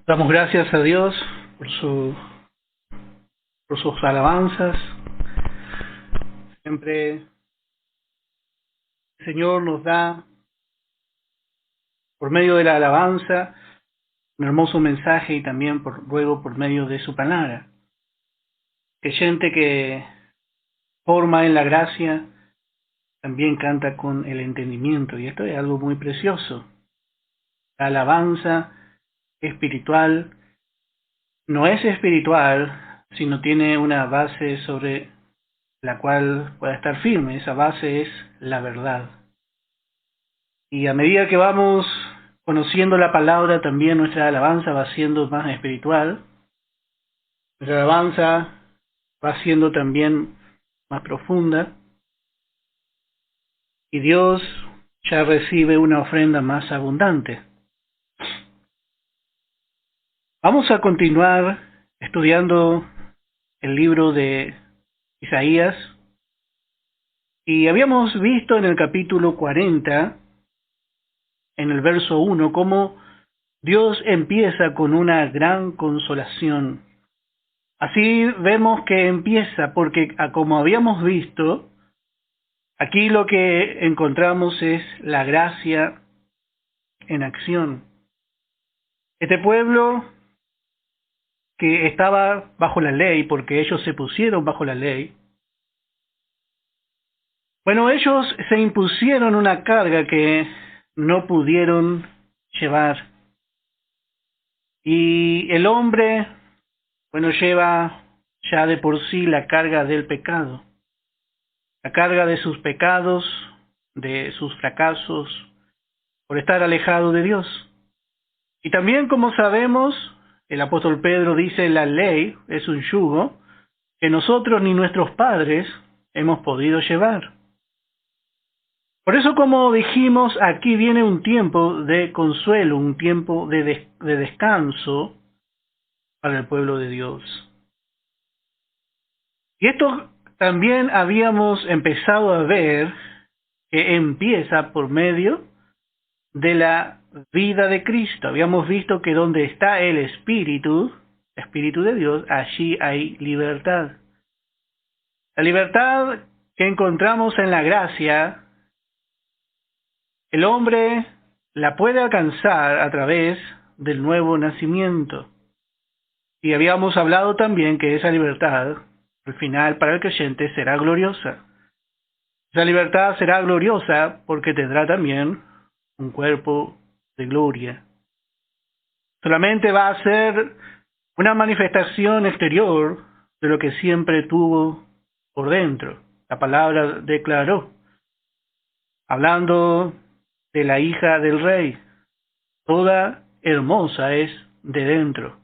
Damos gracias a Dios por por sus alabanzas. Siempre el Señor nos da, por medio de la alabanza, un hermoso mensaje y también luego por medio de su palabra. Creyente que forma en la gracia, también canta con el entendimiento, y esto es algo muy precioso. La alabanza espiritual no es espiritual si no tiene una base sobre la cual pueda estar firme. Esa base es la verdad. Y a medida que vamos conociendo la palabra, también nuestra alabanza va siendo más espiritual. Nuestra alabanza va siendo también más profunda. Y Dios ya recibe una ofrenda más abundante. Vamos a continuar estudiando el libro de Isaías. Y habíamos visto en el capítulo 40, en el verso 1, cómo Dios empieza con una gran consolación. Así vemos que empieza, porque como habíamos visto, aquí lo que encontramos es la gracia en acción. Este pueblo que estaba bajo la ley, porque ellos se pusieron bajo la ley, bueno, ellos se impusieron una carga que no pudieron llevar. Y el hombre, bueno, lleva ya de por sí la carga del pecado, la carga de sus pecados, de sus fracasos, por estar alejado de Dios. Y también, como sabemos, el apóstol Pedro dice, la ley es un yugo que nosotros ni nuestros padres hemos podido llevar. Por eso, como dijimos, aquí viene un tiempo de consuelo, un tiempo de descanso para el pueblo de Dios. Y esto también habíamos empezado a ver que empieza por medio de la vida de Cristo. Habíamos visto que donde está el Espíritu de Dios, allí hay libertad. La libertad que encontramos en la gracia, el hombre la puede alcanzar a través del nuevo nacimiento. Y habíamos hablado también que esa libertad, al final, para el creyente, será gloriosa. Esa libertad será gloriosa porque tendrá también un cuerpo de gloria. Solamente va a ser una manifestación exterior de lo que siempre tuvo por dentro. La palabra declaró, hablando de la hija del rey, toda hermosa es de dentro.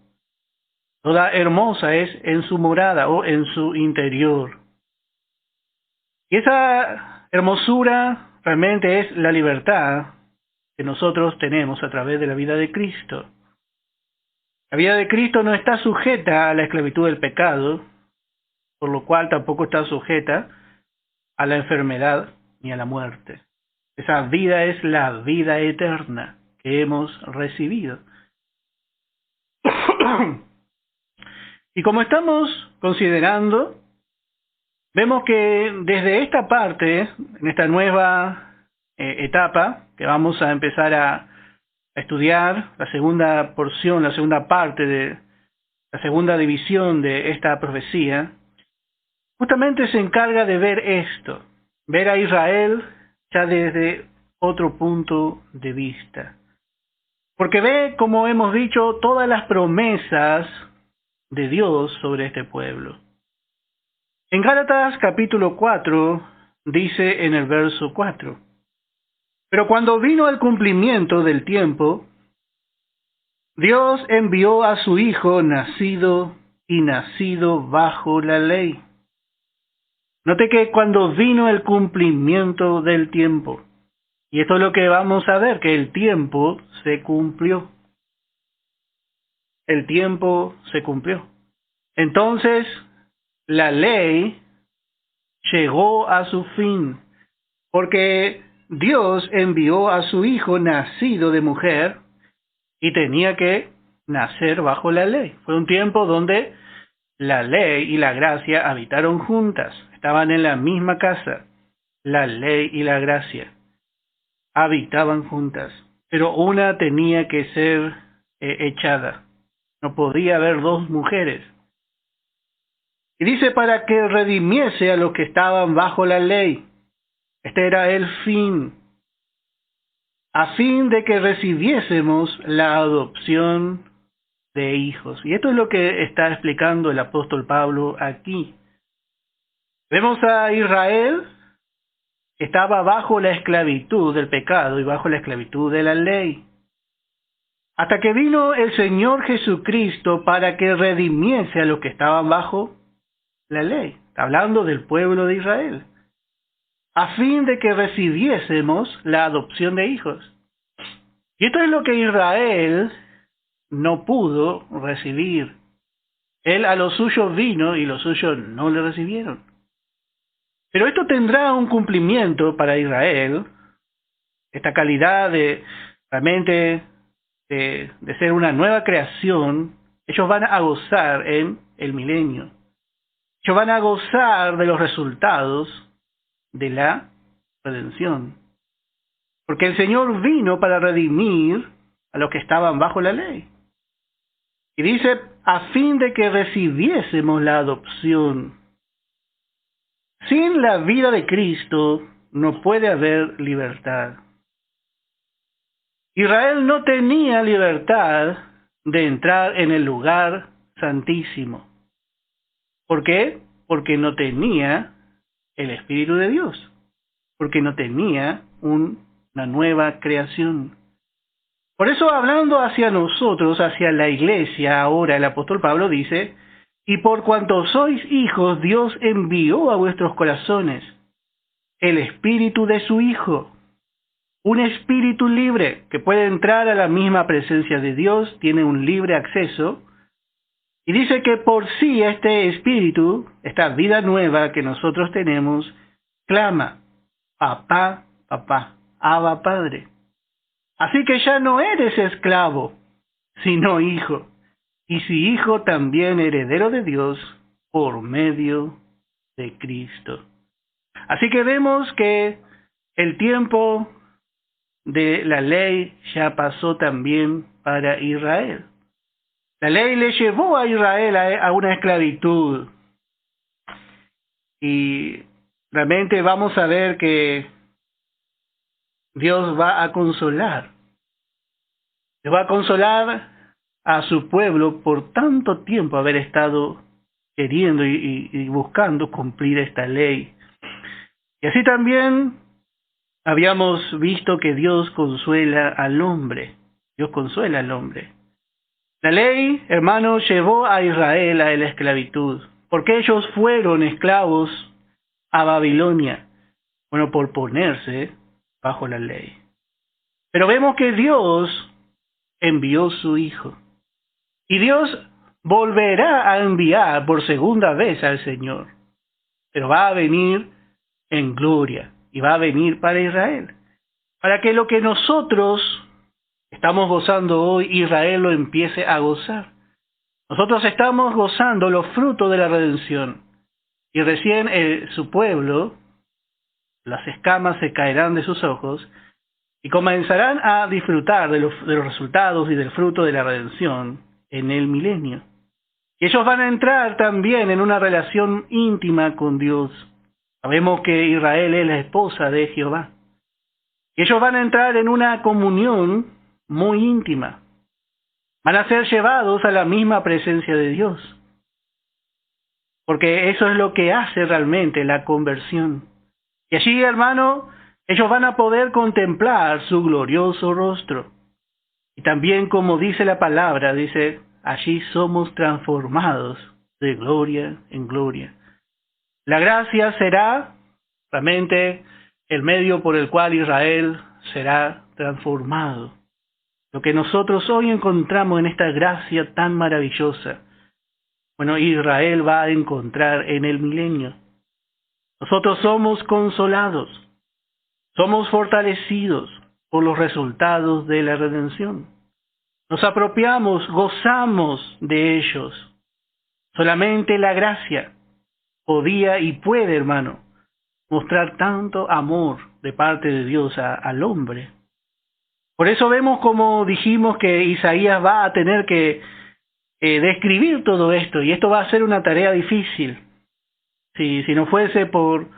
Toda hermosa es en su morada o en su interior. Y esa hermosura realmente es la libertad que nosotros tenemos a través de la vida de Cristo. La vida de Cristo no está sujeta a la esclavitud del pecado, por lo cual tampoco está sujeta a la enfermedad ni a la muerte. Esa vida es la vida eterna que hemos recibido. Y como estamos considerando, vemos que desde esta parte, en esta nueva etapa, que vamos a empezar a estudiar, la segunda porción, la segunda parte de la segunda división de esta profecía, justamente se encarga de ver esto, ver a Israel ya desde otro punto de vista. Porque ve, como hemos dicho, todas las promesas de Dios sobre este pueblo. En Gálatas capítulo 4 dice en el verso 4, pero cuando vino el cumplimiento del tiempo, Dios envió a su Hijo nacido bajo la ley. Note que cuando vino el cumplimiento del tiempo, y esto es lo que vamos a ver, que el tiempo se cumplió. El tiempo se cumplió. Entonces, la ley llegó a su fin, porque Dios envió a su Hijo nacido de mujer y tenía que nacer bajo la ley. Fue un tiempo donde la ley y la gracia habitaron juntas, estaban en la misma casa. La ley y la gracia habitaban juntas, pero una tenía que ser echada. No podía haber dos mujeres. Y dice para que redimiese a los que estaban bajo la ley. Este era el fin, a fin de que recibiésemos la adopción de hijos. Y esto es lo que está explicando el apóstol Pablo aquí. Vemos a Israel que estaba bajo la esclavitud del pecado y bajo la esclavitud de la ley. Hasta que vino el Señor Jesucristo para que redimiese a los que estaban bajo la ley. Está hablando del pueblo de Israel. A fin de que recibiésemos la adopción de hijos. Y esto es lo que Israel no pudo recibir. Él a los suyos vino y los suyos no le recibieron. Pero esto tendrá un cumplimiento para Israel. Esta calidad de realmente de ser una nueva creación, ellos van a gozar en el milenio. Ellos van a gozar de los resultados de la redención. Porque el Señor vino para redimir a los que estaban bajo la ley. Y dice, a fin de que recibiésemos la adopción. Sin la vida de Cristo no puede haber libertad. Israel no tenía libertad de entrar en el lugar santísimo. ¿Por qué? Porque no tenía el Espíritu de Dios. Porque no tenía una nueva creación. Por eso, hablando hacia nosotros, hacia la iglesia, ahora el apóstol Pablo dice, y por cuanto sois hijos, Dios envió a vuestros corazones el Espíritu de su Hijo. Un espíritu libre que puede entrar a la misma presencia de Dios, tiene un libre acceso. Y dice que por sí este espíritu, esta vida nueva que nosotros tenemos, clama, papá, papá, Abba Padre. Así que ya no eres esclavo, sino hijo. Y si hijo, también heredero de Dios por medio de Cristo. Así que vemos que el tiempo de la ley ya pasó también para Israel. La ley le llevó a Israel a una esclavitud. Y realmente vamos a ver que Dios va a consolar. Le va a consolar a su pueblo por tanto tiempo haber estado queriendo y buscando cumplir esta ley. Y así también habíamos visto que Dios consuela al hombre. Dios consuela al hombre. La ley, hermanos, llevó a Israel a la esclavitud, porque ellos fueron esclavos a Babilonia, bueno, por ponerse bajo la ley. Pero vemos que Dios envió su Hijo. Y Dios volverá a enviar por segunda vez al Señor. Pero va a venir en gloria y va a venir para Israel. Para que lo que nosotros estamos gozando hoy, Israel lo empiece a gozar. Nosotros estamos gozando los frutos de la redención. Y recién su pueblo, las escamas se caerán de sus ojos y comenzarán a disfrutar de los resultados y del fruto de la redención en el milenio. Y ellos van a entrar también en una relación íntima con Dios. Sabemos que Israel es la esposa de Jehová. Y ellos van a entrar en una comunión muy íntima. Van a ser llevados a la misma presencia de Dios. Porque eso es lo que hace realmente la conversión. Y allí, hermano, ellos van a poder contemplar su glorioso rostro. Y también, como dice la palabra, dice, allí somos transformados de gloria en gloria. La gracia será realmente el medio por el cual Israel será transformado. Lo que nosotros hoy encontramos en esta gracia tan maravillosa, bueno, Israel va a encontrar en el milenio. Nosotros somos consolados, somos fortalecidos por los resultados de la redención. nos apropiamos, gozamos de ellos. Solamente la gracia podía y puede, hermano, mostrar tanto amor de parte de Dios al hombre. Por eso vemos, como dijimos, que Isaías va a tener que describir todo esto, y esto va a ser una tarea difícil. Si no fuese por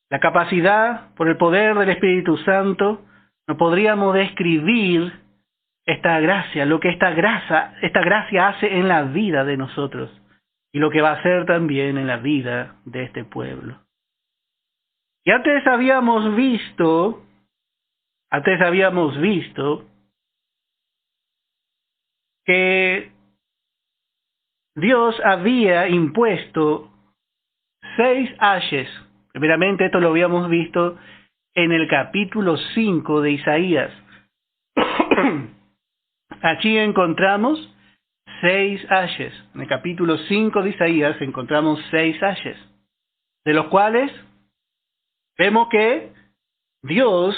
la capacidad, por el poder del Espíritu Santo, no podríamos describir esta gracia, lo que esta gracia hace en la vida de nosotros, y lo que va a hacer también en la vida de este pueblo. Y antes habíamos visto que Dios había impuesto 6 ayes. Primeramente, esto lo habíamos visto en el capítulo 5 de Isaías. Allí encontramos 6 ayes. En el capítulo 5 de Isaías encontramos 6 ayes, de los cuales vemos que Dios,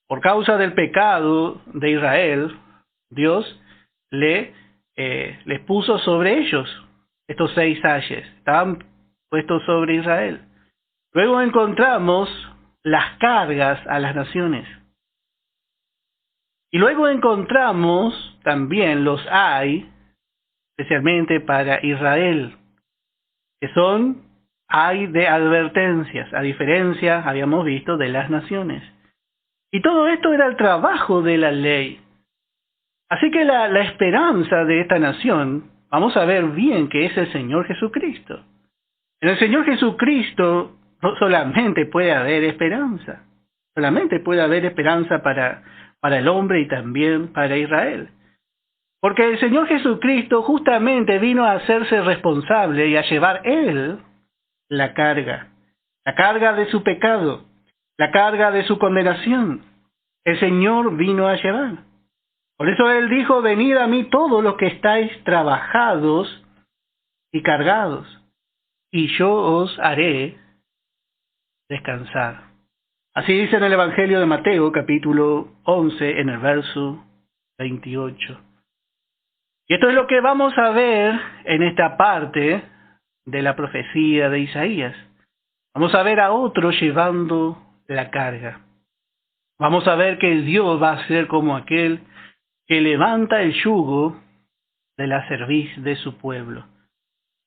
por causa del pecado de Israel, Dios les puso sobre ellos estos 6 ayes. Estaban puestos sobre Israel. Luego encontramos las cargas a las naciones. Y luego encontramos también los ay, especialmente para Israel, que son ay de advertencias, a diferencia, habíamos visto, de las naciones. Y todo esto era el trabajo de la ley. Así que la esperanza de esta nación, vamos a ver bien que es el Señor Jesucristo. En el Señor Jesucristo no solamente puede haber esperanza, solamente puede haber esperanza para el hombre y también para Israel. Porque el Señor Jesucristo justamente vino a hacerse responsable y a llevar Él la carga de su pecado, la carga de su condenación. El Señor vino a llevar. Por eso Él dijo: venid a mí todos los que estáis trabajados y cargados, y yo os haré descansar. Así dice en el Evangelio de Mateo, capítulo 11, en el verso 28. Y esto es lo que vamos a ver en esta parte de la profecía de Isaías. Vamos a ver a otro llevando la carga. Vamos a ver que Dios va a ser como aquel que levanta el yugo de la cerviz de su pueblo.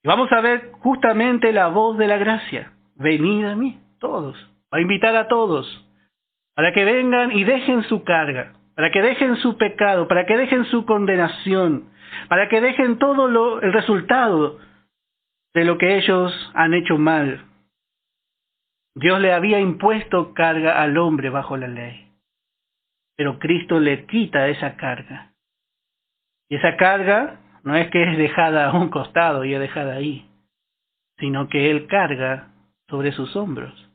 Y vamos a ver justamente la voz de la gracia. Venid a mí, todos. Va a invitar a todos para que vengan y dejen su carga, para que dejen su pecado, para que dejen su condenación, para que dejen todo el resultado de lo que ellos han hecho mal. Dios le había impuesto carga al hombre bajo la ley, pero Cristo le quita esa carga. Y esa carga no es que es dejada a un costado y es dejada ahí, sino que Él carga sobre sus hombros,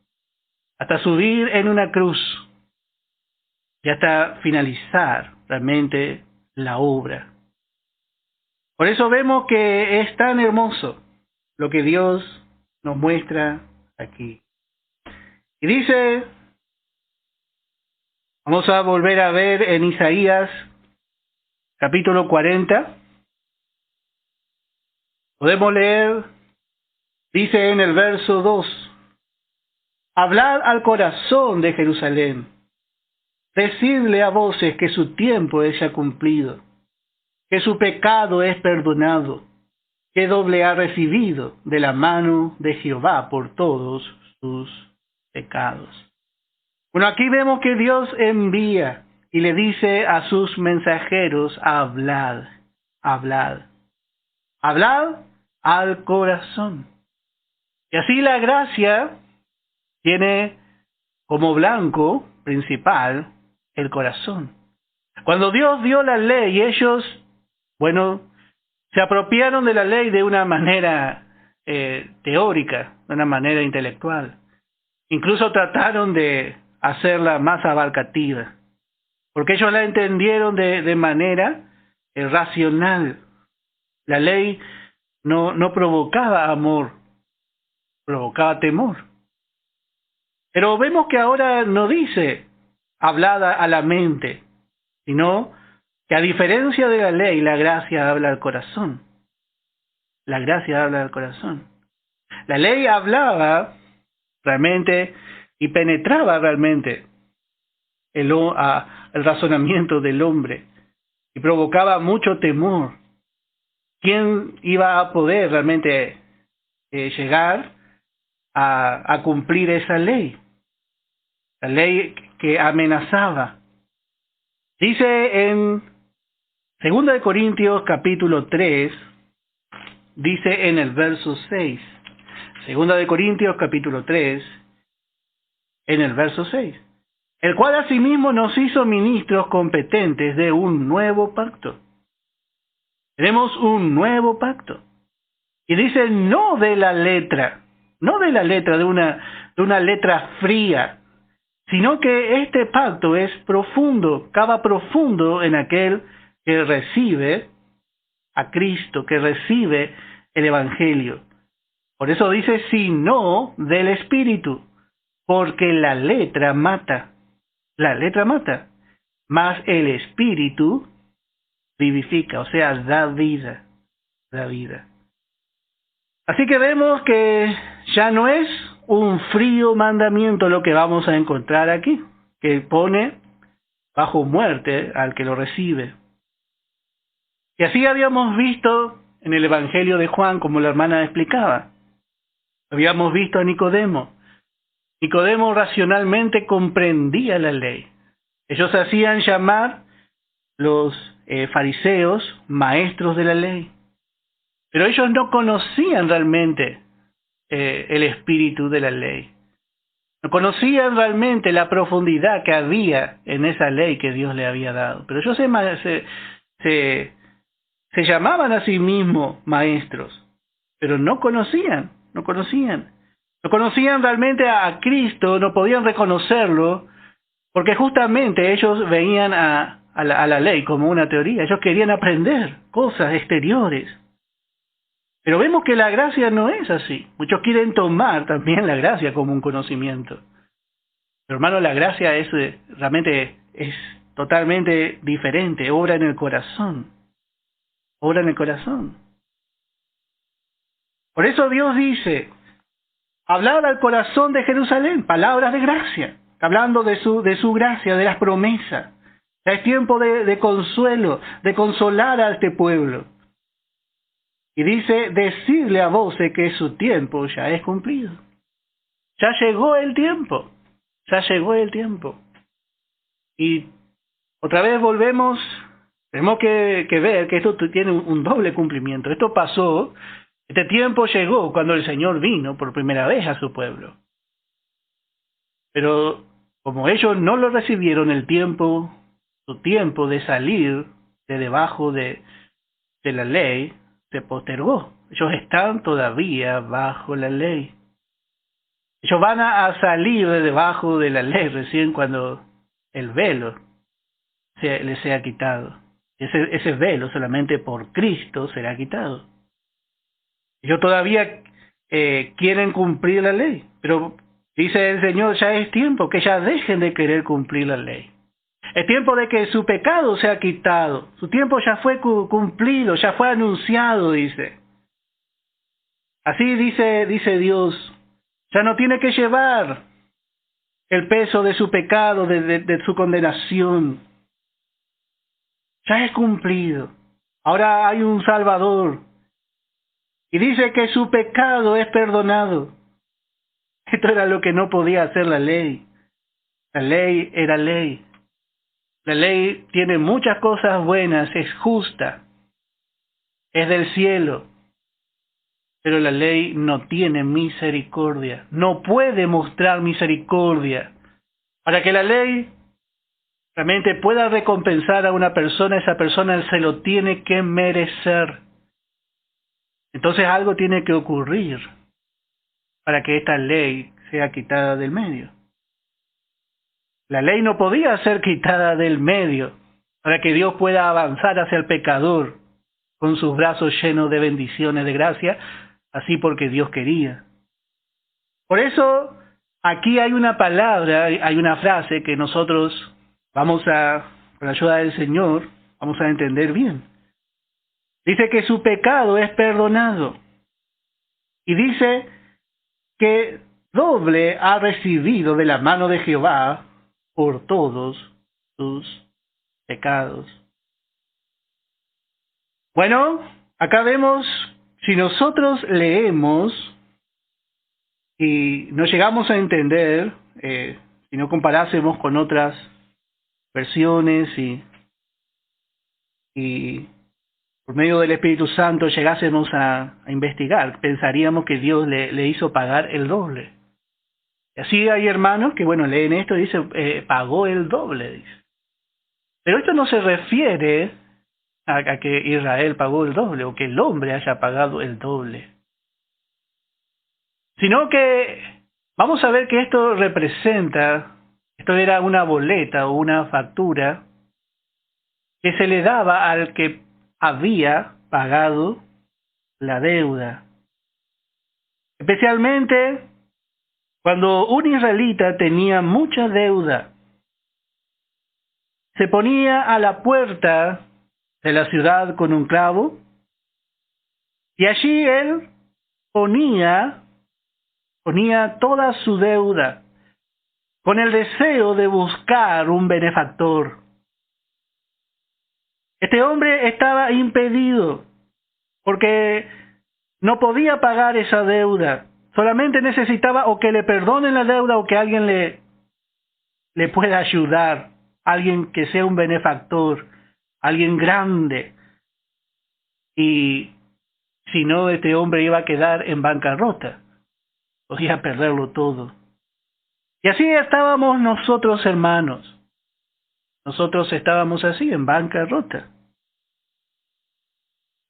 hasta subir en una cruz y hasta finalizar realmente la obra. Por eso vemos que es tan hermoso lo que Dios nos muestra aquí. Y dice, vamos a volver a ver en Isaías capítulo 40. Podemos leer, dice en el verso 2, hablad al corazón de Jerusalén, decidle a voces que su tiempo es ya cumplido, que su pecado es perdonado, que doble ha recibido de la mano de Jehová por todos sus pecados. Bueno, aquí vemos que Dios envía y le dice a sus mensajeros: hablad, hablad, hablad al corazón. Y así la gracia tiene como blanco principal el corazón. Cuando Dios dio la ley, ellos, se apropiaron de la ley de una manera teórica, de una manera intelectual. Incluso trataron de hacerla más abarcativa, porque ellos la entendieron de manera racional. La ley no provocaba amor, provocaba temor. Pero vemos que ahora no dice hablada a la mente, sino que a diferencia de la ley, la gracia habla al corazón. La gracia habla al corazón. La ley hablaba realmente y penetraba realmente el razonamiento del hombre y provocaba mucho temor. ¿Quién iba a poder realmente llegar a cumplir esa ley? La ley que amenazaba. Dice en 2 de Corintios capítulo 3, dice en el verso 6. 2 de Corintios capítulo 3, en el verso 6. El cual asimismo nos hizo ministros competentes de un nuevo pacto. Tenemos un nuevo pacto. Y dice no de la letra, no de la letra, de una letra fría, sino que este pacto es profundo, cava profundo en aquel que recibe a Cristo, que recibe el Evangelio. Por eso dice, sino del Espíritu, porque la letra mata, mas el Espíritu vivifica, o sea, da vida. Así que vemos que ya no es un frío mandamiento lo que vamos a encontrar aquí, que pone bajo muerte al que lo recibe. Y así habíamos visto en el Evangelio de Juan, como la hermana explicaba. Habíamos visto a Nicodemo. Nicodemo racionalmente comprendía la ley. Ellos hacían llamar los fariseos maestros de la ley. Pero ellos no conocían realmente el espíritu de la ley. No conocían realmente la profundidad que había en esa ley que Dios le había dado. Pero ellos se llamaban a sí mismos maestros, pero no conocían realmente a Cristo, no podían reconocerlo, porque justamente ellos veían a la ley como una teoría. Ellos querían aprender cosas exteriores. Pero vemos que la gracia no es así. Muchos quieren tomar también la gracia como un conocimiento. Pero hermano, la gracia realmente es totalmente diferente. Obra en el corazón. Obra en el corazón. Por eso Dios dice, hablad al corazón de Jerusalén, palabras de gracia. Hablando de su gracia, de las promesas. Ya es tiempo de consuelo, de consolar a este pueblo. Y dice, decirle a voces que su tiempo ya es cumplido. Ya llegó el tiempo. Y otra vez tenemos que ver que esto tiene un doble cumplimiento. Esto pasó, este tiempo llegó cuando el Señor vino por primera vez a su pueblo. Pero como ellos no lo recibieron su tiempo de salir de debajo de la ley, se postergó. Ellos están todavía bajo la ley. Ellos van a salir de debajo de la ley recién cuando el velo les sea quitado. Ese velo solamente por Cristo será quitado. Ellos todavía quieren cumplir la ley, pero dice el Señor, ya es tiempo que ya dejen de querer cumplir la ley. Es tiempo de que su pecado sea quitado. Su tiempo ya fue cumplido, ya fue anunciado, dice. Así dice Dios. Ya no tiene que llevar el peso de su pecado, de su condenación. Ya es cumplido. Ahora hay un Salvador. Y dice que su pecado es perdonado. Esto era lo que no podía hacer la ley. La ley era ley. La ley tiene muchas cosas buenas, es justa, es del cielo, pero la ley no tiene misericordia, no puede mostrar misericordia. Para que la ley realmente pueda recompensar a una persona, esa persona se lo tiene que merecer. Entonces algo tiene que ocurrir para que esta ley sea quitada del medio. La ley no podía ser quitada del medio para que Dios pueda avanzar hacia el pecador con sus brazos llenos de bendiciones de gracia, así porque Dios quería. Por eso, aquí hay una palabra, hay una frase que nosotros vamos con la ayuda del Señor, vamos a entender bien. Dice que su pecado es perdonado. Y dice que doble ha recibido de la mano de Jehová por todos sus pecados. Bueno, acá vemos, si nosotros leemos y no llegamos a entender, si no comparásemos con otras versiones y por medio del Espíritu Santo llegásemos a investigar, pensaríamos que Dios le hizo pagar el doble. Y así hay hermanos que, bueno, leen esto y dicen, pagó el doble, dice. Pero esto no se refiere a que Israel pagó el doble o que el hombre haya pagado el doble, sino que vamos a ver que esto era una boleta o una factura que se le daba al que había pagado la deuda. Especialmente cuando un israelita tenía mucha deuda, se ponía a la puerta de la ciudad con un clavo y allí él ponía toda su deuda con el deseo de buscar un benefactor. Este hombre estaba impedido porque no podía pagar esa deuda. Solamente necesitaba o que le perdonen la deuda o que alguien le pueda ayudar. Alguien que sea un benefactor, alguien grande. Y si no, este hombre iba a quedar en bancarrota. Podía perderlo todo. Y así estábamos nosotros, hermanos. Nosotros estábamos así, en bancarrota.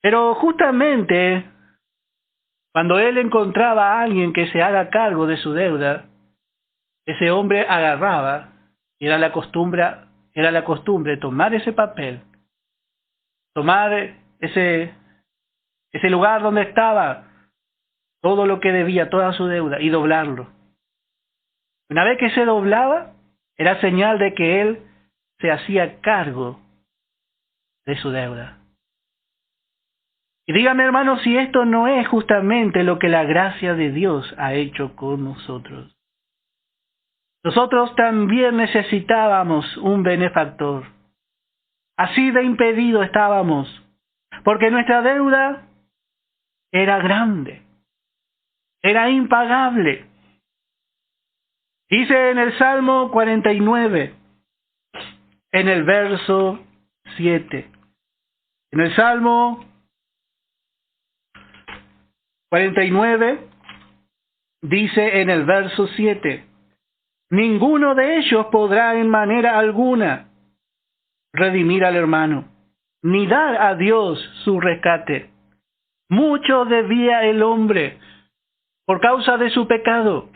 Pero justamente cuando él encontraba a alguien que se haga cargo de su deuda, ese hombre agarraba, y era la costumbre tomar ese papel, tomar ese lugar donde estaba todo lo que debía, toda su deuda, y doblarlo. Una vez que se doblaba, era señal de que él se hacía cargo de su deuda. Y dígame, hermano, si esto no es justamente lo que la gracia de Dios ha hecho con nosotros. Nosotros también necesitábamos un benefactor. Así de impedido estábamos, porque nuestra deuda era grande, era impagable. Dice en el Salmo 49, en el verso 7. En el Salmo 49 dice en el verso 7, ninguno de ellos podrá en manera alguna redimir al hermano, ni dar a Dios su rescate. Mucho debía el hombre por causa de su pecado.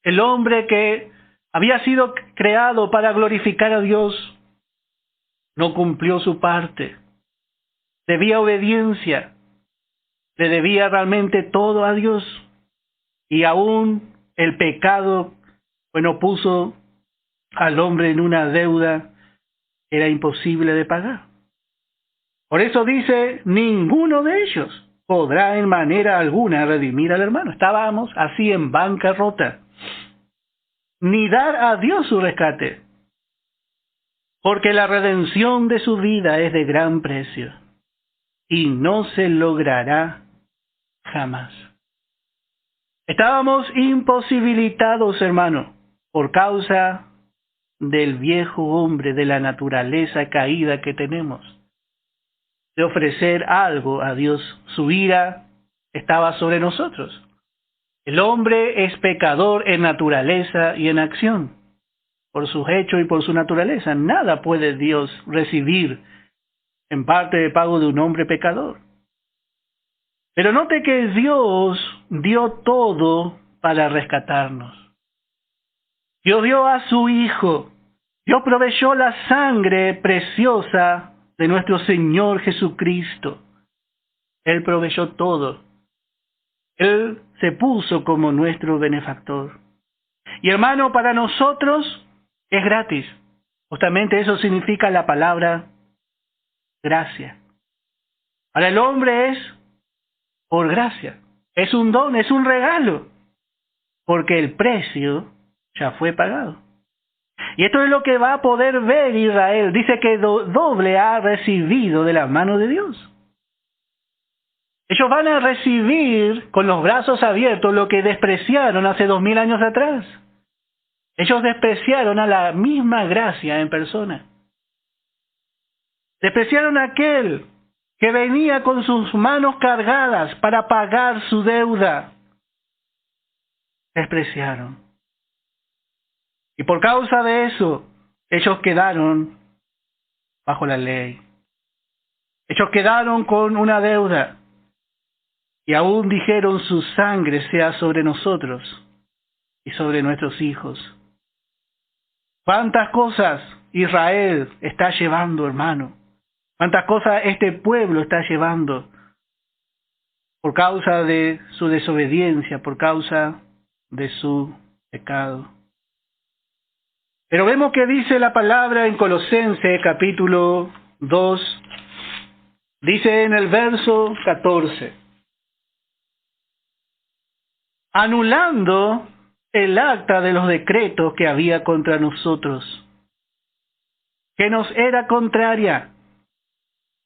El hombre que había sido creado para glorificar a Dios no cumplió su parte. Debía obediencia. Le debía realmente todo a Dios. Y aún el pecado, puso al hombre en una deuda que era imposible de pagar. Por eso dice, ninguno de ellos podrá en manera alguna redimir al hermano. Estábamos así en bancarrota. Ni dar a Dios su rescate. Porque la redención de su vida es de gran precio. Y no se logrará jamás. Estábamos imposibilitados, hermano, por causa del viejo hombre, de la naturaleza caída que tenemos, de ofrecer algo a Dios. Su ira estaba sobre nosotros. El hombre es pecador en naturaleza y en acción. Por sus hechos y por su naturaleza, nada puede Dios recibir en parte de pago de un hombre pecador. Pero note que Dios dio todo para rescatarnos. Dios dio a su Hijo. Dios proveyó la sangre preciosa de nuestro Señor Jesucristo. Él proveyó todo. Él se puso como nuestro benefactor. Y hermano, para nosotros es gratis. Justamente eso significa la palabra gracia. Ahora el hombre es por gracia. Es un don, es un regalo. Porque el precio ya fue pagado. Y esto es lo que va a poder ver Israel. Dice que doble ha recibido de la mano de Dios. Ellos van a recibir con los brazos abiertos lo que despreciaron hace 2000 años atrás. Ellos despreciaron a la misma gracia en persona. Despreciaron a aquel que venía con sus manos cargadas para pagar su deuda. Despreciaron. Y por causa de eso, ellos quedaron bajo la ley. Ellos quedaron con una deuda. Y aún dijeron, su sangre sea sobre nosotros y sobre nuestros hijos. ¿Cuántas cosas Israel está llevando, hermano? ¿Cuántas cosas este pueblo está llevando por causa de su desobediencia, por causa de su pecado? Pero vemos que dice la palabra en Colosenses capítulo 2, dice en el verso 14, anulando el acta de los decretos que había contra nosotros, que nos era contraria.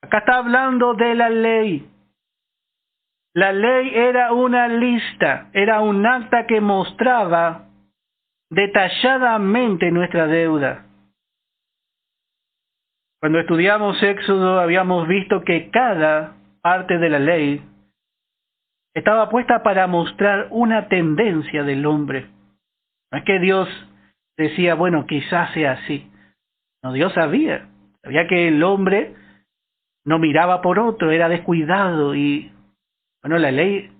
Acá está hablando de la ley. La ley era una lista, era un acta que mostraba detalladamente nuestra deuda. Cuando estudiamos Éxodo habíamos visto que cada parte de la ley estaba puesta para mostrar una tendencia del hombre. No es que Dios decía, bueno, quizás sea así. No, Dios sabía que el hombre no miraba por otro, era descuidado y, bueno, la ley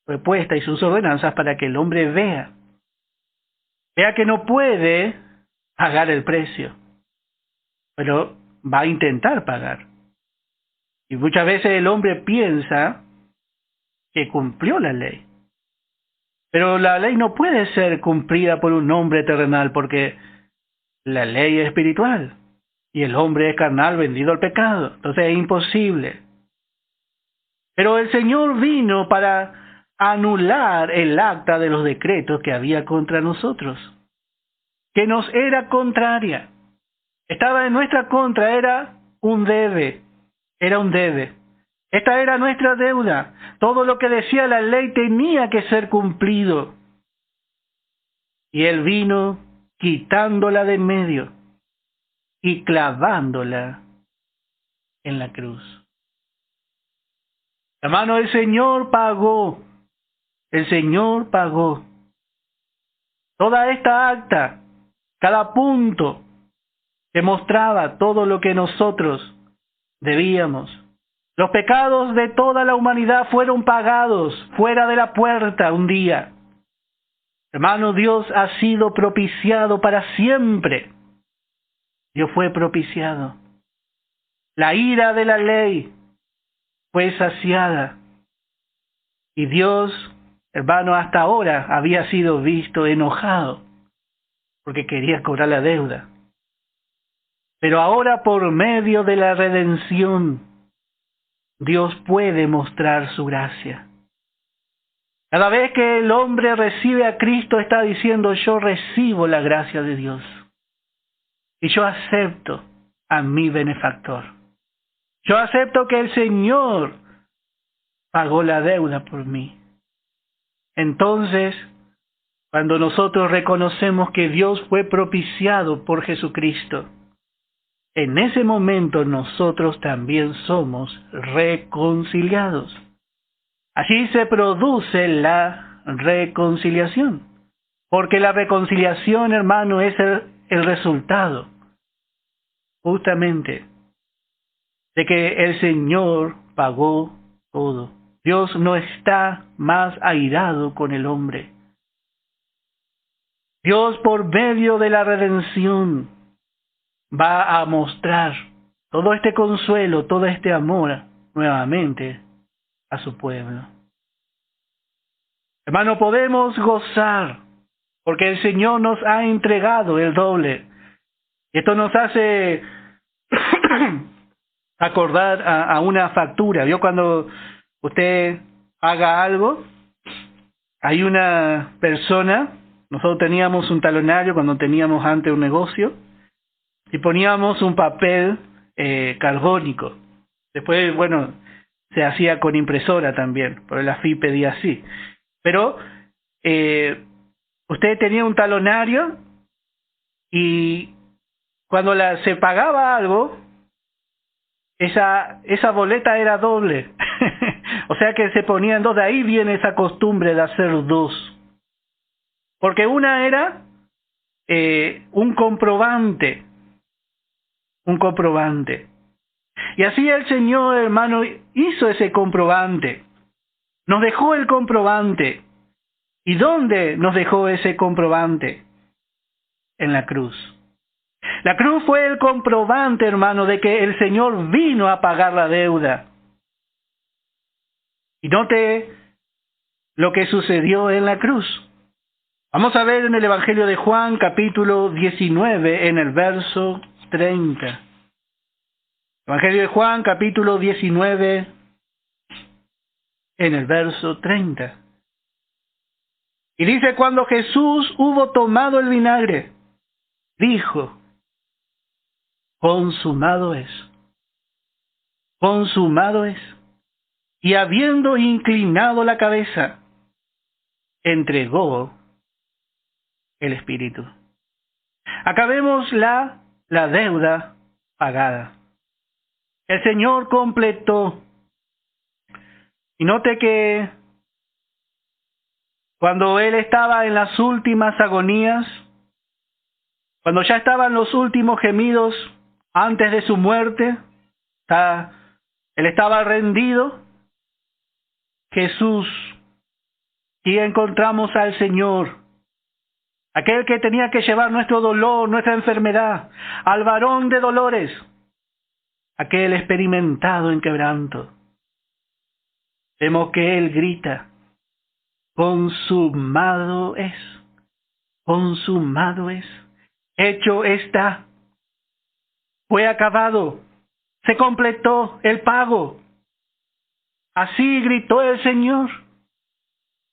fue puesta y sus ordenanzas para que el hombre vea que no puede pagar el precio, pero va a intentar pagar. Y muchas veces el hombre piensa que cumplió la ley. Pero la ley no puede ser cumplida por un hombre terrenal porque la ley es espiritual y el hombre es carnal vendido al pecado. Entonces es imposible. Pero el Señor vino para anular el acta de los decretos que había contra nosotros, que nos era contraria. Estaba en nuestra contra, era un debe. Esta era nuestra deuda. Todo lo que decía la ley tenía que ser cumplido. Y Él vino quitándola de en medio y clavándola en la cruz. Hermano, el Señor pagó. El Señor pagó. Toda esta acta, cada punto, demostraba todo lo que nosotros debíamos. Los pecados de toda la humanidad fueron pagados fuera de la puerta un día. Hermano, Dios ha sido propiciado para siempre. Dios fue propiciado. La ira de la ley fue saciada. Y Dios, hermano, hasta ahora había sido visto enojado porque quería cobrar la deuda. Pero ahora, por medio de la redención, Dios puede mostrar su gracia. Cada vez que el hombre recibe a Cristo, está diciendo, yo recibo la gracia de Dios. Y yo acepto a mi benefactor. Yo acepto que el Señor pagó la deuda por mí. Entonces, cuando nosotros reconocemos que Dios fue propiciado por Jesucristo, en ese momento nosotros también somos reconciliados. Allí se produce la reconciliación. Porque la reconciliación, hermano, es el resultado justamente de que el Señor pagó todo. Dios no está más airado con el hombre. Dios, por medio de la redención, va a mostrar todo este consuelo, todo este amor nuevamente a su pueblo. Hermano, podemos gozar porque el Señor nos ha entregado el doble. Esto nos hace acordar a una factura. ¿Vio cuando usted haga algo? Hay una persona, nosotros teníamos un talonario cuando teníamos antes un negocio, y poníamos un papel carbónico. Después, bueno, se hacía con impresora también, pero la FI pedía así. Pero usted tenía un talonario y cuando se pagaba algo, esa boleta era doble. O sea que se ponían dos. De ahí viene esa costumbre de hacer dos. Porque una era un comprobante. Un comprobante. Y así el Señor, hermano, hizo ese comprobante. Nos dejó el comprobante. ¿Y dónde nos dejó ese comprobante? En la cruz. La cruz fue el comprobante, hermano, de que el Señor vino a pagar la deuda. Y note lo que sucedió en la cruz. Vamos a ver en el Evangelio de Juan, capítulo 19, en el verso 30. Evangelio de Juan, capítulo 19, en el verso 30. Y dice, cuando Jesús hubo tomado el vinagre, dijo, consumado es. Consumado es. Y habiendo inclinado la cabeza, entregó el Espíritu. Acá vemos la deuda pagada. El Señor completó. Y note que cuando Él estaba en las últimas agonías, cuando ya estaban los últimos gemidos antes de su muerte, Él estaba rendido. Jesús, y encontramos al Señor, aquel que tenía que llevar nuestro dolor, nuestra enfermedad, al varón de dolores, aquel experimentado en quebranto. Vemos que Él grita, consumado es, hecho está, fue acabado, se completó el pago. Así gritó el Señor,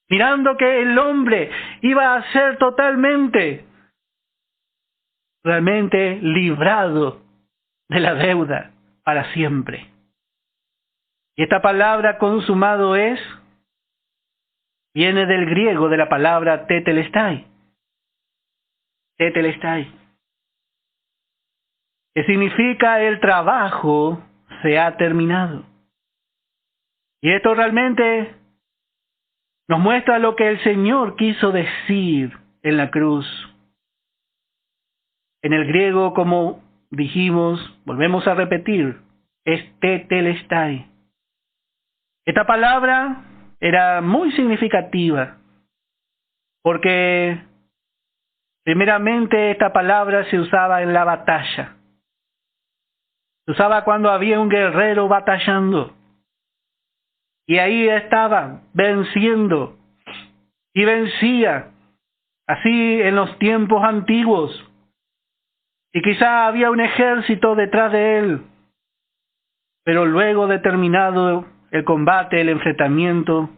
mirando que el hombre iba a ser realmente librado de la deuda para siempre. Y esta palabra consumado viene del griego de la palabra tetelestai. Tetelestai. Que significa el trabajo se ha terminado. Y esto realmente nos muestra lo que el Señor quiso decir en la cruz. En el griego, como dijimos, volvemos a repetir, es tetelestai. Esta palabra era muy significativa, porque primeramente esta palabra se usaba en la batalla. Se usaba cuando había un guerrero batallando. Y ahí estaba, venciendo. Y vencía. Así en los tiempos antiguos. Y quizá había un ejército detrás de él. Pero luego de terminado el combate, el enfrentamiento,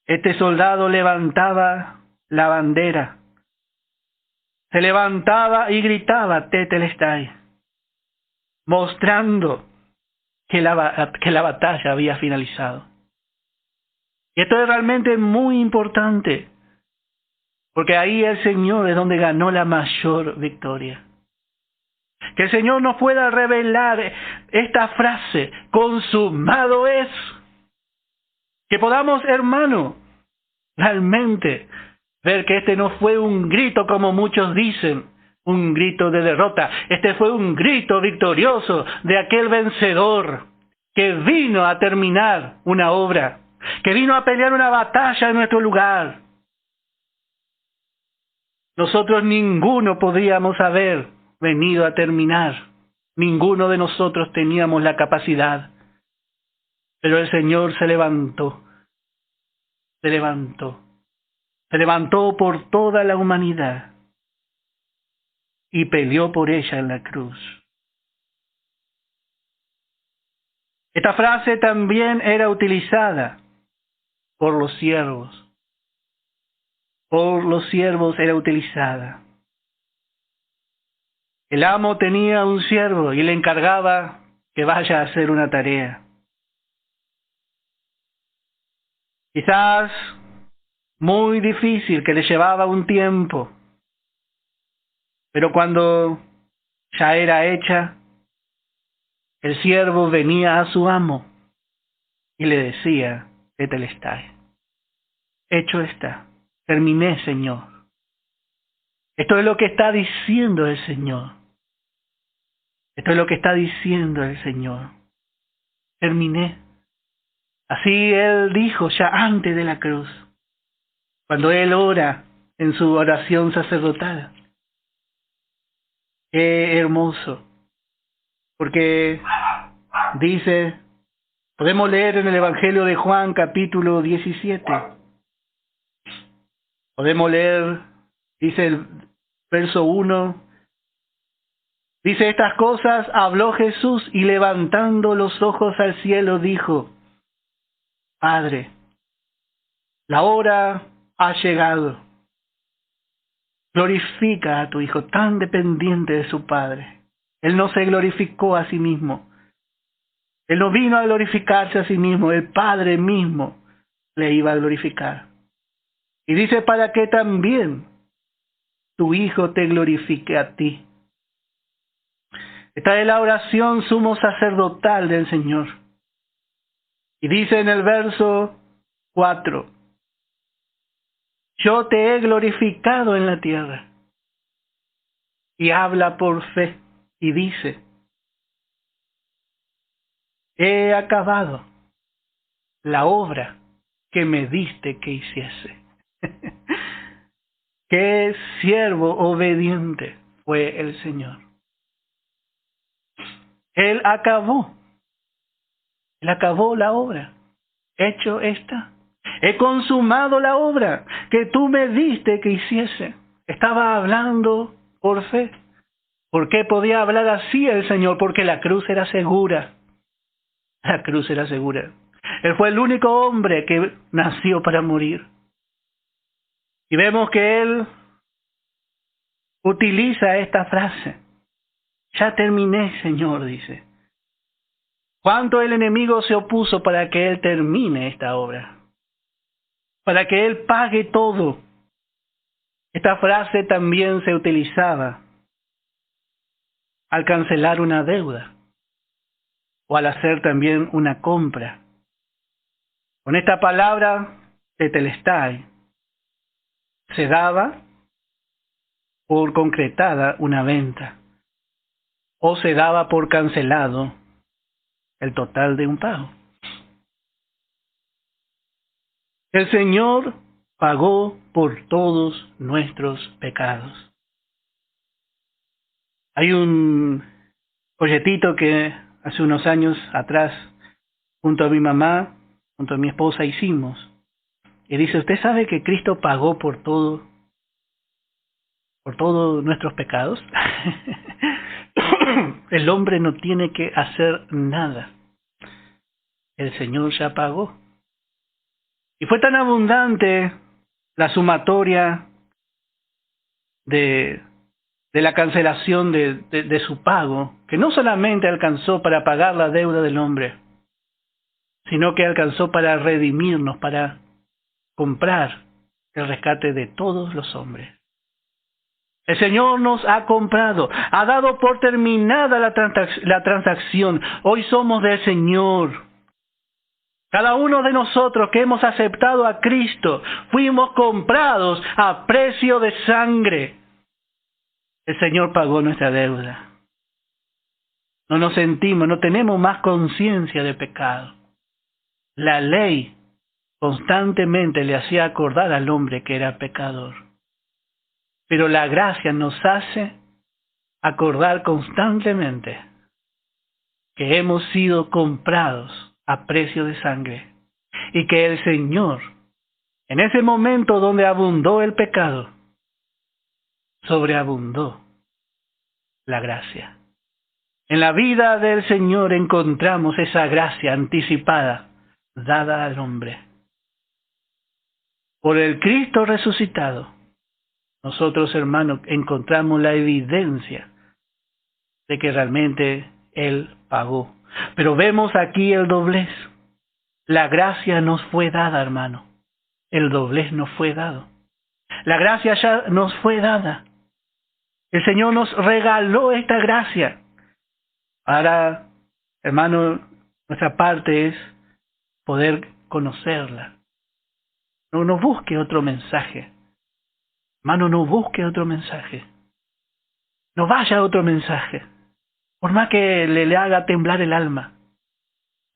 este soldado levantaba la bandera. Se levantaba y gritaba tetelestai, mostrando que la batalla había finalizado. Y esto es realmente muy importante, porque ahí el Señor es donde ganó la mayor victoria. Que el Señor nos pueda revelar esta frase, consumado es. Que podamos, hermano, realmente ver que este no fue un grito como muchos dicen, un grito de derrota. Este fue un grito victorioso de aquel vencedor que vino a terminar una obra, que vino a pelear una batalla en nuestro lugar. Nosotros ninguno podríamos haber venido a terminar. Ninguno de nosotros teníamos la capacidad. Pero el Señor se levantó. Se levantó por toda la humanidad y peleó por ella en la cruz. Esta frase también era utilizada por los siervos. Por los siervos era utilizada. El amo tenía un siervo y le encargaba que vaya a hacer una tarea. Quizás muy difícil, que le llevaba un tiempo, pero cuando ya era hecha, el siervo venía a su amo y le decía: Tetelestai, hecho está, terminé, Señor. Esto es lo que está diciendo el Señor. Esto es lo que está diciendo el Señor. Terminé. Así Él dijo ya antes de la cruz, cuando Él ora en su oración sacerdotal. Qué hermoso. Porque dice, podemos leer en el Evangelio de Juan capítulo 17. Podemos leer, dice el verso 1. Dice: estas cosas habló Jesús y levantando los ojos al cielo dijo: Padre, la hora ha llegado. Glorifica a tu Hijo, tan dependiente de su Padre. Él no se glorificó a sí mismo. Él no vino a glorificarse a sí mismo. El Padre mismo le iba a glorificar. Y dice: para que también tu Hijo te glorifique a ti. Esta es la oración sumo sacerdotal del Señor. Y dice en el verso 4: yo te he glorificado en la tierra. Y habla por fe y dice: he acabado la obra que me diste que hiciese. Qué siervo obediente fue el Señor. Él acabó la obra. Hecho está. He consumado la obra que tú me diste que hiciese. Estaba hablando por fe. ¿Por qué podía hablar así el Señor? Porque la cruz era segura. La cruz era segura. Él fue el único hombre que nació para morir. Y vemos que Él utiliza esta frase. Ya terminé, Señor, dice. ¿Cuánto el enemigo se opuso para que Él termine esta obra? Para que Él pague todo. Esta frase también se utilizaba al cancelar una deuda o al hacer también una compra. Con esta palabra, tetelestai, se daba por concretada una venta o se daba por cancelado el total de un pago. El Señor pagó por todos nuestros pecados. Hay un folletito que hace unos años atrás, junto a mi mamá, junto a mi esposa, hicimos. Y dice: ¿usted sabe que Cristo pagó por todos nuestros pecados? El hombre no tiene que hacer nada. El Señor ya pagó. Y fue tan abundante la sumatoria de la cancelación de su pago, que no solamente alcanzó para pagar la deuda del hombre, sino que alcanzó para redimirnos, para comprar el rescate de todos los hombres. El Señor nos ha comprado, ha dado por terminada la transacción. Hoy somos del Señor. Cada uno de nosotros que hemos aceptado a Cristo, fuimos comprados a precio de sangre. El Señor pagó nuestra deuda. No nos sentimos, no tenemos más conciencia de pecado. La ley constantemente le hacía acordar al hombre que era pecador. Pero la gracia nos hace acordar constantemente que hemos sido comprados a precio de sangre y que el Señor, en ese momento donde abundó el pecado, sobreabundó la gracia. En la vida del Señor encontramos esa gracia anticipada dada al hombre. Por el Cristo resucitado, nosotros, hermanos, encontramos la evidencia de que realmente Él pagó. Pero vemos aquí el doblez. La gracia nos fue dada, hermano. El doblez nos fue dado. La gracia ya nos fue dada. El Señor nos regaló esta gracia. Ahora, hermano, nuestra parte es poder conocerla. No busque otro mensaje. Hermano, no busque otro mensaje. No vaya a otro mensaje. Por más que le haga temblar el alma.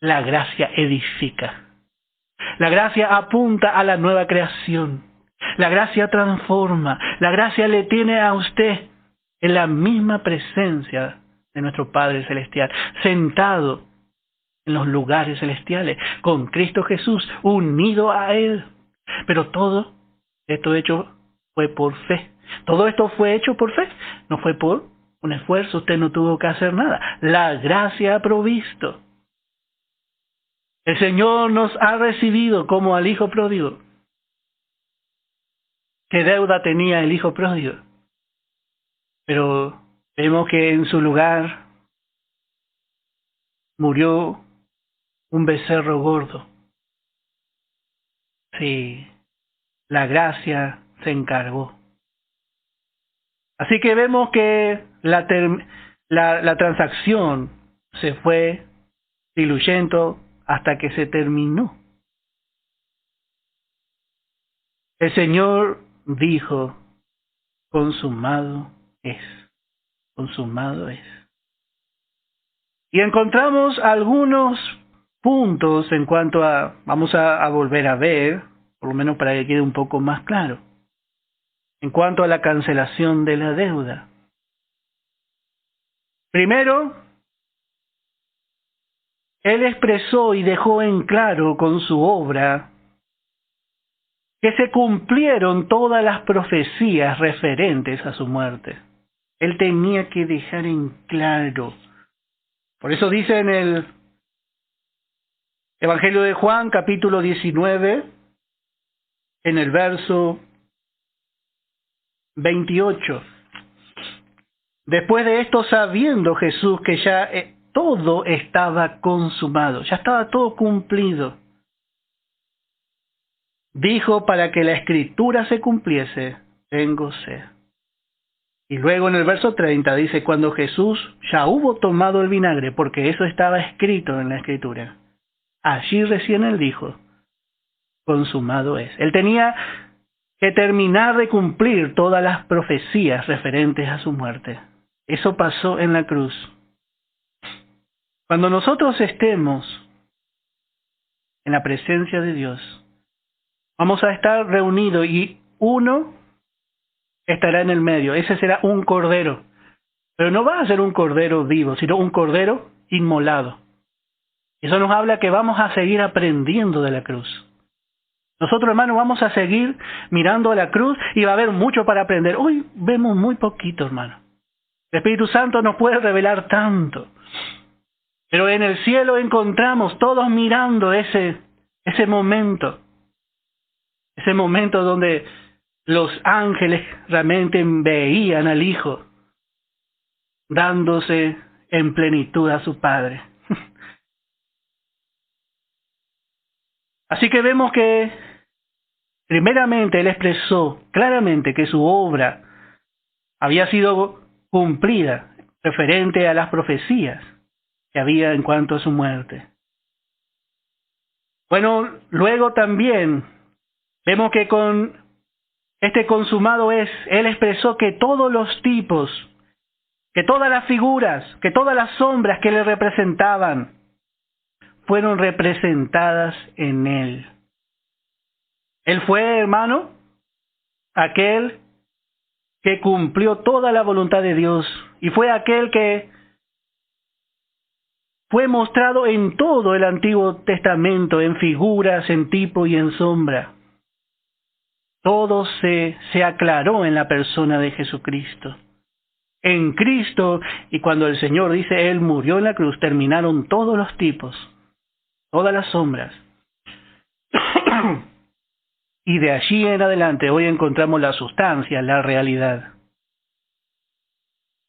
La gracia edifica. La gracia apunta a la nueva creación. La gracia transforma. La gracia le tiene a usted en la misma presencia de nuestro Padre Celestial, sentado en los lugares celestiales, con Cristo Jesús, unido a Él. Pero todo esto hecho fue por fe. Todo esto fue hecho por fe. No fue por un esfuerzo. Usted no tuvo que hacer nada. La gracia ha provisto. El Señor nos ha recibido como al Hijo pródigo. ¿Qué deuda tenía el Hijo pródigo? Pero vemos que en su lugar murió un becerro gordo. Sí, la gracia se encargó. Así que vemos que la transacción se fue diluyendo hasta que se terminó. El Señor dijo, consumado es, consumado es. Y encontramos algunos puntos en cuanto a, vamos a volver a ver, por lo menos para que quede un poco más claro, en cuanto a la cancelación de la deuda. Primero, Él expresó y dejó en claro con su obra que se cumplieron todas las profecías referentes a su muerte. Él tenía que dejar en claro. Por eso dice en el Evangelio de Juan, capítulo 19, en el verso 28. Después de esto, sabiendo Jesús que ya todo estaba consumado, ya estaba todo cumplido, dijo, para que la Escritura se cumpliese, tengo sed. Y luego en el verso 30 dice, cuando Jesús ya hubo tomado el vinagre, porque eso estaba escrito en la Escritura, allí recién Él dijo, consumado es. Él tenía que terminar de cumplir todas las profecías referentes a su muerte. Eso pasó en la cruz. Cuando nosotros estemos en la presencia de Dios, vamos a estar reunidos y uno estará en el medio. Ese será un cordero. Pero no va a ser un cordero vivo, sino un cordero inmolado. Eso nos habla que vamos a seguir aprendiendo de la cruz. Nosotros, hermanos, vamos a seguir mirando a la cruz y va a haber mucho para aprender. Hoy vemos muy poquito, hermano. El Espíritu Santo nos puede revelar tanto. Pero en el cielo encontramos todos mirando ese momento. Ese momento donde los ángeles realmente veían al Hijo dándose en plenitud a su Padre. Así que vemos que primeramente Él expresó claramente que su obra había sido cumplida referente a las profecías que había en cuanto a su muerte. Bueno, luego también vemos que con este consumado es, Él expresó que todos los tipos, que todas las figuras, que todas las sombras que le representaban, fueron representadas en Él. Él fue, hermano, aquel que cumplió toda la voluntad de Dios y fue aquel que fue mostrado en todo el Antiguo Testamento, en figuras, en tipo y en sombra. Todo se aclaró en la persona de Jesucristo. En Cristo, y cuando el Señor dice, Él murió en la cruz, terminaron todos los tipos, todas las sombras. Y de allí en adelante, hoy encontramos la sustancia, la realidad.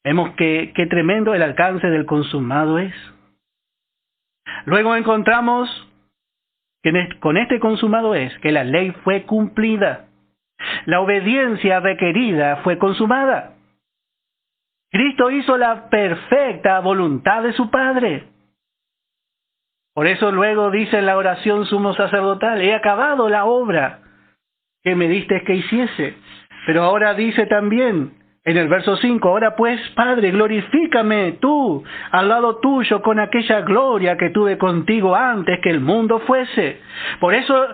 Vemos que qué tremendo el alcance del consumado es. Luego encontramos que con este consumado es que la ley fue cumplida. La obediencia requerida fue consumada. Cristo hizo la perfecta voluntad de su Padre. Por eso luego dice en la oración sumo sacerdotal, he acabado la obra que me diste que hiciese. Pero ahora dice también en el verso 5, ahora pues, Padre, glorifícame tú al lado tuyo con aquella gloria que tuve contigo antes que el mundo fuese. Por eso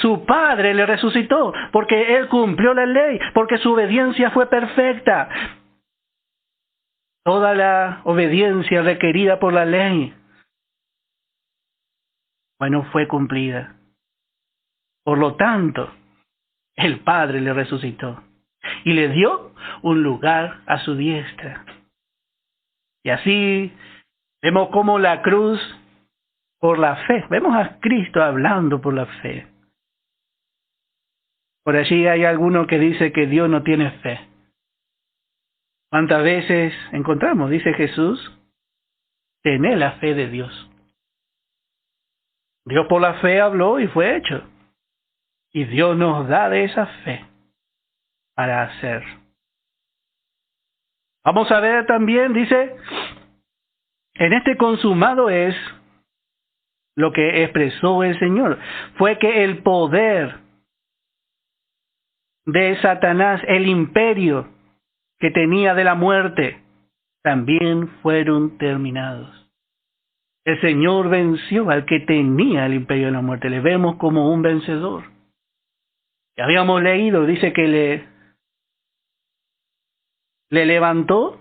su Padre le resucitó, porque Él cumplió la ley, porque su obediencia fue perfecta. Toda la obediencia requerida por la ley, bueno, fue cumplida. Por lo tanto, el Padre le resucitó y le dio un lugar a su diestra. Y así vemos cómo la cruz, por la fe, vemos a Cristo hablando por la fe. Por allí hay alguno que dice que Dios no tiene fe. ¿Cuántas veces encontramos, dice Jesús, tené la fe de Dios? Dios por la fe habló y fue hecho. Y Dios nos da de esa fe para hacer. Vamos a ver también, dice, en este consumado es lo que expresó el Señor. Fue que el poder de Satanás, el imperio que tenía de la muerte, también fueron terminados. El Señor venció al que tenía el imperio de la muerte. Le vemos como un vencedor. Ya habíamos leído, dice que le levantó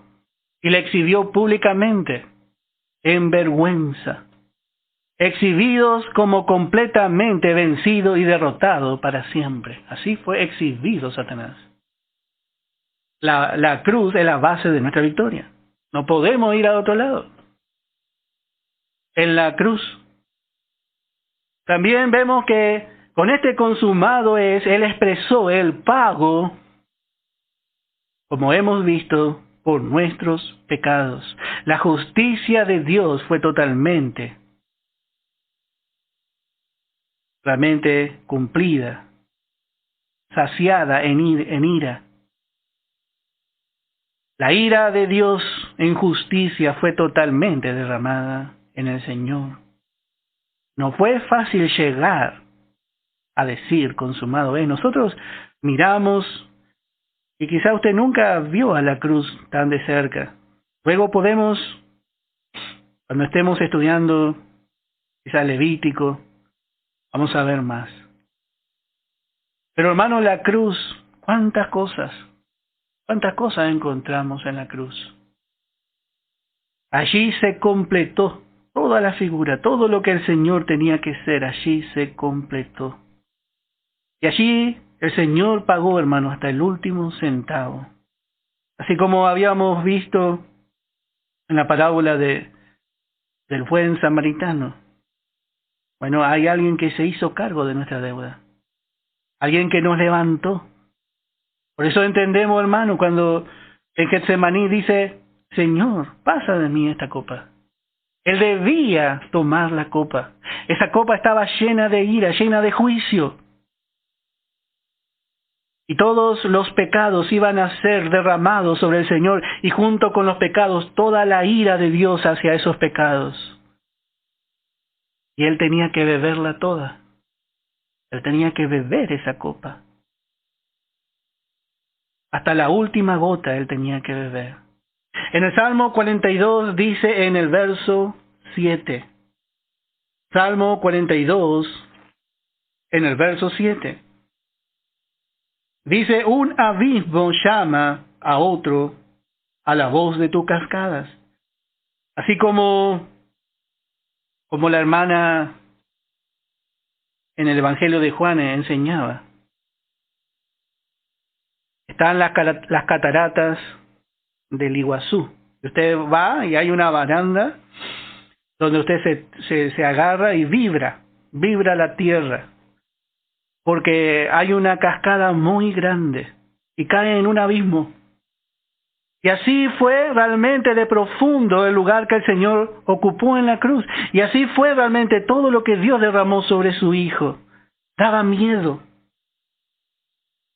y le exhibió públicamente en vergüenza, exhibidos como completamente vencido y derrotado para siempre. Así fue exhibido Satanás. La cruz es la base de nuestra victoria. No podemos ir a otro lado. En la cruz. También vemos que con este consumado Él expresó el pago, como hemos visto, por nuestros pecados. La justicia de Dios fue totalmente, realmente cumplida, saciada en ira. La ira de Dios en justicia fue totalmente derramada en el Señor. No fue fácil llegar a decir consumado es. Nosotros miramos y quizá usted nunca vio a la cruz tan de cerca. Luego podemos, cuando estemos estudiando quizá Levítico, vamos a ver más. Pero hermano, la cruz, cuántas cosas encontramos en la cruz. Allí se completó toda la figura, todo lo que el Señor tenía que ser, allí se completó. Y allí el Señor pagó, hermano, hasta el último centavo. Así como habíamos visto en la parábola del buen samaritano. Bueno, hay alguien que se hizo cargo de nuestra deuda. Alguien que nos levantó. Por eso entendemos, hermano, cuando en Getsemaní dice, Señor, pasa de mí esta copa. Él debía tomar la copa. Esa copa estaba llena de ira, llena de juicio. Y todos los pecados iban a ser derramados sobre el Señor, y junto con los pecados, toda la ira de Dios hacia esos pecados. Y Él tenía que beberla toda. Él tenía que beber esa copa. Hasta la última gota Él tenía que beber. En el Salmo 42 dice en el verso 7. Salmo 42, en el verso 7. Dice, un abismo llama a otro a la voz de tus cascadas. Así como la hermana en el Evangelio de Juan enseñaba. Están las cataratas del Iguazú. Usted va y hay una baranda donde usted se agarra y vibra la tierra, porque hay una cascada muy grande y cae en un abismo. Y así fue realmente de profundo el lugar que el Señor ocupó en la cruz. Y así fue realmente todo lo que Dios derramó sobre su Hijo. Daba miedo.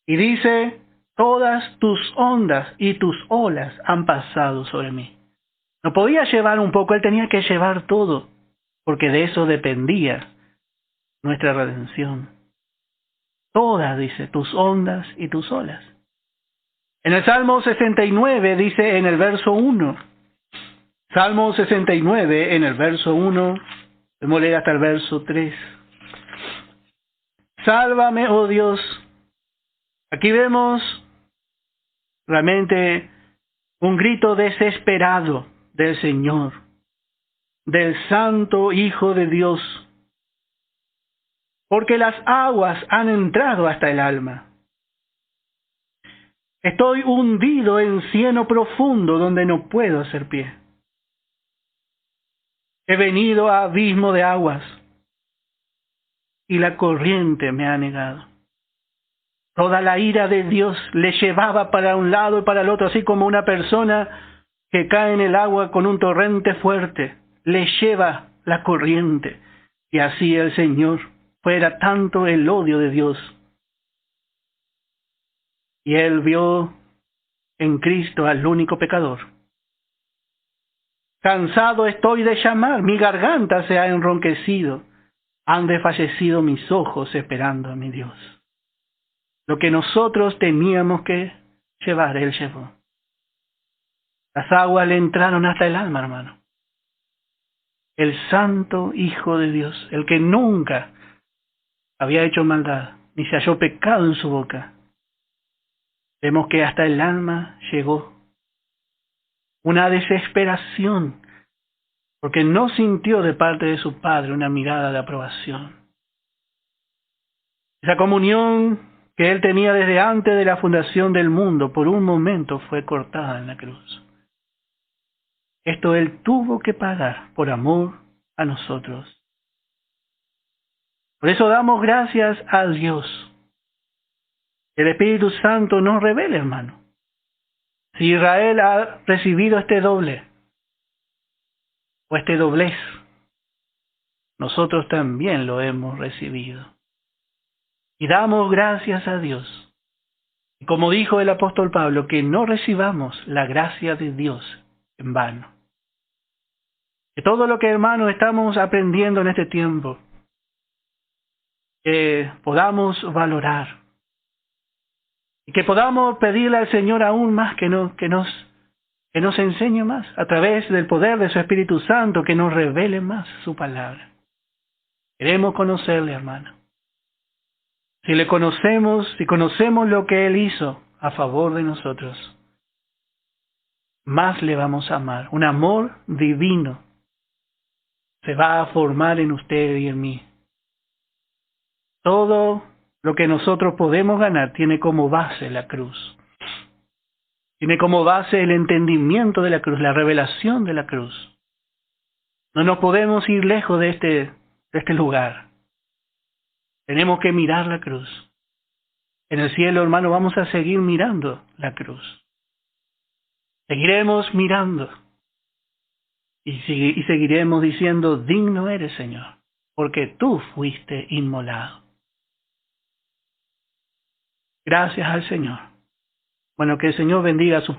Y dice, todas tus ondas y tus olas han pasado sobre mí. No podía llevar un poco, Él tenía que llevar todo, porque de eso dependía nuestra redención. Todas, dice, tus ondas y tus olas. En el Salmo 69 dice en el verso 1, Salmo 69 en el verso 1, vamos a leer hasta el verso 3. Sálvame, oh Dios. Aquí vemos realmente un grito desesperado del Señor, del Santo Hijo de Dios, porque las aguas han entrado hasta el alma. Estoy hundido en cieno profundo donde no puedo hacer pie. He venido a abismo de aguas y la corriente me ha negado. Toda la ira de Dios le llevaba para un lado y para el otro, así como una persona que cae en el agua con un torrente fuerte, le lleva la corriente. Y así el Señor, fuera tanto el odio de Dios. Y Él vio en Cristo al único pecador. Cansado estoy de llamar, mi garganta se ha enronquecido, han desfallecido mis ojos esperando a mi Dios. Lo que nosotros teníamos que llevar, Él llevó. Las aguas le entraron hasta el alma, hermano. El Santo Hijo de Dios, el que nunca había hecho maldad, ni se halló pecado en su boca. Vemos que hasta el alma llegó. Una desesperación, porque no sintió de parte de su Padre una mirada de aprobación. Esa comunión que Él tenía desde antes de la fundación del mundo, por un momento fue cortada en la cruz. Esto Él tuvo que pagar por amor a nosotros. Por eso damos gracias a Dios. El Espíritu Santo nos revela, hermano. Si Israel ha recibido este doble, o este doblez, nosotros también lo hemos recibido. Y damos gracias a Dios. Y como dijo el apóstol Pablo, que no recibamos la gracia de Dios en vano. Que todo lo que, hermanos, estamos aprendiendo en este tiempo, que podamos valorar. Y que podamos pedirle al Señor aún más que nos enseñe más, a través del poder de su Espíritu Santo, que nos revele más su palabra. Queremos conocerle, hermano. Si le conocemos, si conocemos lo que Él hizo a favor de nosotros, más le vamos a amar. Un amor divino se va a formar en usted y en mí. Todo lo que nosotros podemos ganar tiene como base la cruz. Tiene como base el entendimiento de la cruz, la revelación de la cruz. No nos podemos ir lejos de este lugar. Tenemos que mirar la cruz. En el cielo, hermano, vamos a seguir mirando la cruz. Seguiremos mirando. Y seguiremos diciendo, digno eres, Señor, porque tú fuiste inmolado. Gracias al Señor. Bueno, que el Señor bendiga a su